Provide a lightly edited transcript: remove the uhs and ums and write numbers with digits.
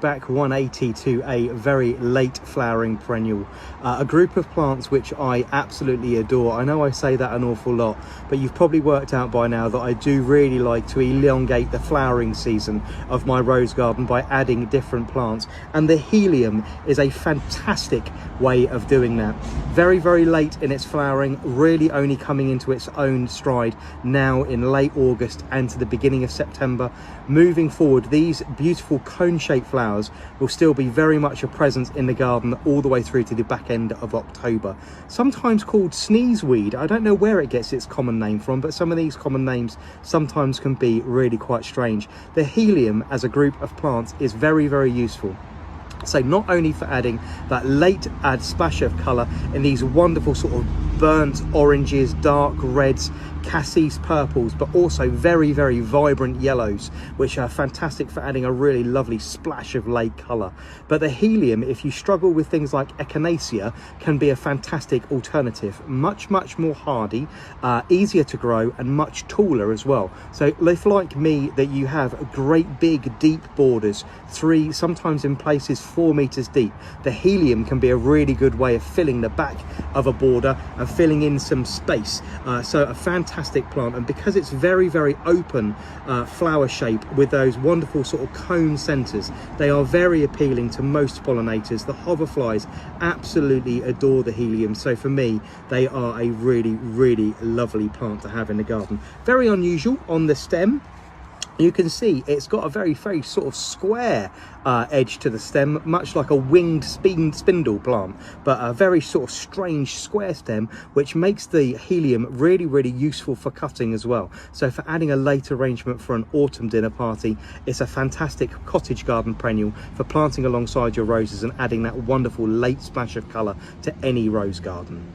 back 180 to a very late flowering perennial, a group of plants which I absolutely adore. I know I say that an awful lot, but you've probably worked out by now that I do really like to elongate the flowering season of my rose garden by adding different plants, and the Helenium is a fantastic way of doing that. Very, very late in its flowering, really only coming into its own stride now in late August and to the beginning of September. Moving forward, these beautiful cone-shaped flowers will still be very much a presence in the garden all the way through to the back end of October. Sometimes called sneezeweed. I don't know where it gets its common name from, but some of these common names sometimes can be really quite strange. The Helenium as a group of plants is very, very useful. So not only for adding that late add splash of colour in these wonderful sort of burnt oranges, dark reds, cassis purples, but also very, very vibrant yellows, which are fantastic for adding a really lovely splash of late colour. But the Helenium, if you struggle with things like echinacea, can be a fantastic alternative. Much more hardy, easier to grow, and much taller as well. So if, like me, that you have great big deep borders, 3, sometimes in places 4 meters deep, the Helenium can be a really good way of filling the back of a border and filling in some space. So a fantastic plant, and because it's very, very open flower shape with those wonderful sort of cone centers, they are very appealing to most pollinators. The hoverflies absolutely adore the Helenium, so for me they are a really, really lovely plant to have in the garden. Very unusual on the stem. You can see it's got a very, very sort of square edge to the stem, much like a winged spindle plant, but a very sort of strange square stem, which makes the Helenium really, really useful for cutting as well. So for adding a late arrangement for an autumn dinner party, it's a fantastic cottage garden perennial for planting alongside your roses and adding that wonderful late splash of colour to any rose garden.